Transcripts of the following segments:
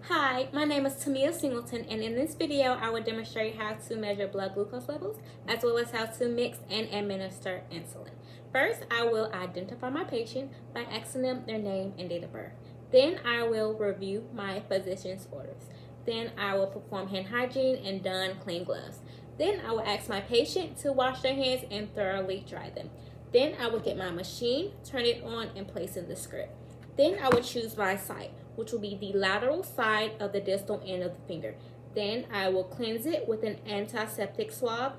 Hi, my name is Tamia Singleton, and in this video I will demonstrate how to measure blood glucose levels as well as how to mix and administer insulin. First, I will identify my patient by asking them their name and date of birth. Then I will review my physician's orders. Then I will perform hand hygiene and don clean gloves. Then I will ask my patient to wash their hands and thoroughly dry them. Then I will get my machine, turn it on, and place in the script. Then I will choose my site, which will be the lateral side of the distal end of the finger. Then I will cleanse it with an antiseptic swab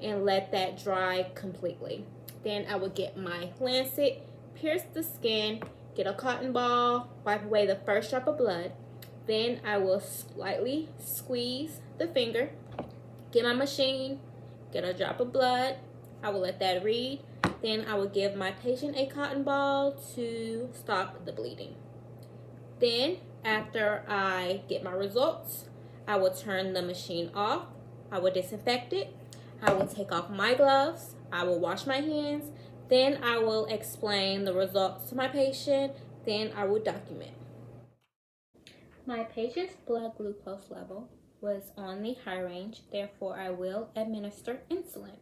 and let that dry completely. Then I will get my lancet, pierce the skin, get a cotton ball, wipe away the first drop of blood. Then I will slightly squeeze the finger, get my machine, get a drop of blood. I will let that read. Then I will give my patient a cotton ball to stop the bleeding. Then, after I get my results, I will turn the machine off. I will disinfect it. I will take off my gloves. I will wash my hands. Then I will explain the results to my patient. Then I will document. My patient's blood glucose level was on the high range, therefore I will administer insulin.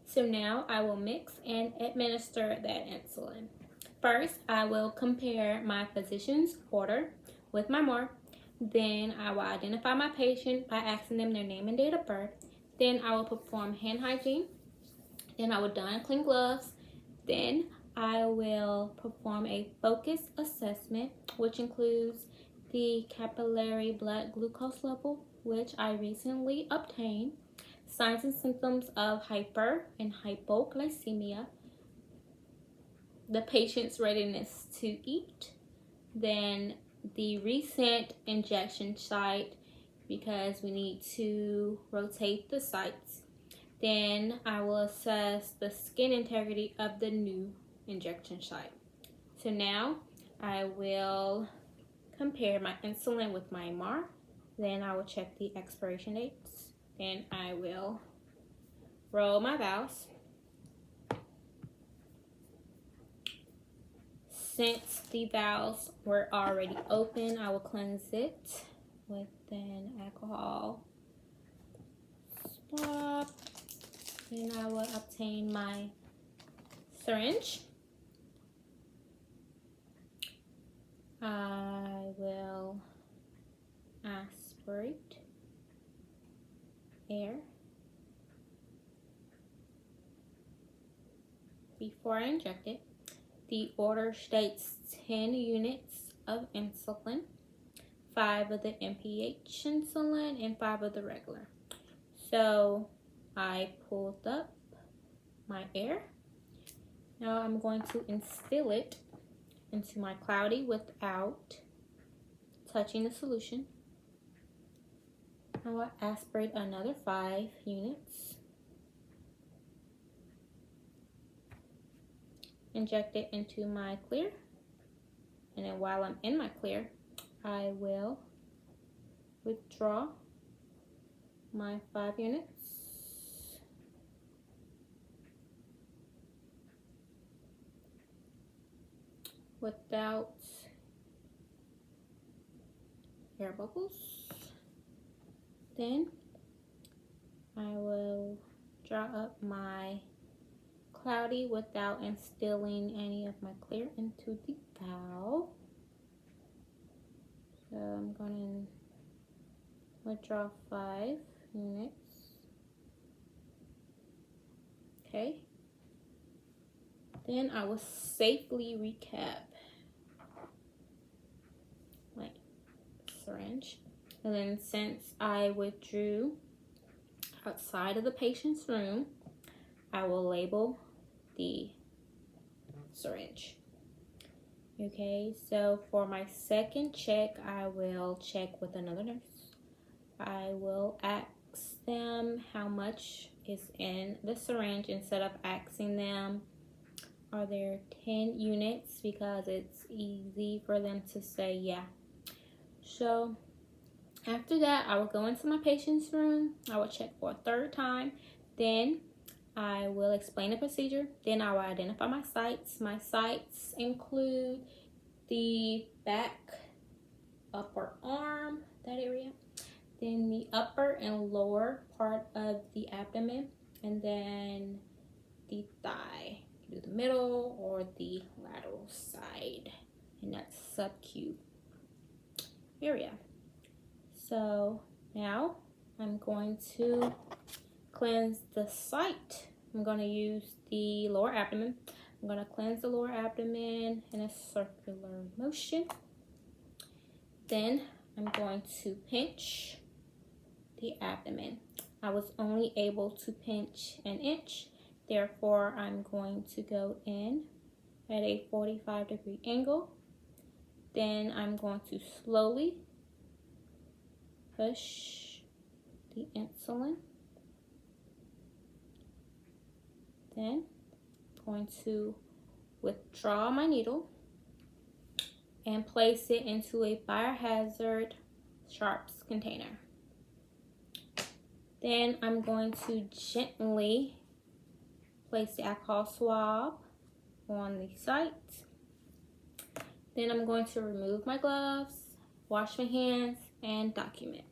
So now I will mix and administer that insulin. First, I will compare my physician's order with my mark. Then I will identify my patient by asking them their name and date of birth. Then I will perform hand hygiene. Then I will don clean gloves. Then I will perform a focus assessment, which includes the capillary blood glucose level, which I recently obtained, signs and symptoms of hyper and hypoglycemia, the patient's readiness to eat, then the recent injection site because we need to rotate the sites. Then I will assess the skin integrity of the new injection site. So now I will compare my insulin with my MAR. Then I will check the expiration dates. Then I will roll my valves. Since the valves were already open, I will cleanse it with an alcohol swab. Then I will obtain my syringe. I will aspirate air before I inject it. The order states 10 units of insulin, 5 of the NPH insulin and 5 of the regular. So I pulled up my air. Now I'm going to instill it into my cloudy without touching the solution. I will aspirate another 5 units. Inject it into my clear. And then while I'm in my clear, I will withdraw my 5 units. Without air bubbles. Then I will draw up my cloudy without instilling any of my clear into the valve. So I'm going to withdraw 5 units. Okay. Then I will safely recap my syringe. And then since I withdrew outside of the patient's room, I will label the syringe. Okay, so for my second check, I will check with another nurse. I will ask them how much is in the syringe instead of asking them, are there 10 units? Because it's easy for them to say yeah. So after that, I will go into my patient's room. I will check for a third time. Then I will explain the procedure. Then I will identify my sites. My sites include the back upper arm, that area. Then the upper and lower part of the abdomen, and then the thigh. Do the middle or the lateral side, and that's subq area. So now I'm going to cleanse the site. I'm going to use the lower abdomen. I'm going to cleanse the lower abdomen in a circular motion. Then I'm going to pinch the abdomen. I was only able to pinch an inch, therefore I'm going to go in at a 45-degree angle. Then I'm going to slowly push the insulin. Then I'm going to withdraw my needle and place it into a biohazard sharps container. Then I'm going to gently place the alcohol swab on the site. Then I'm going to remove my gloves, wash my hands, and document.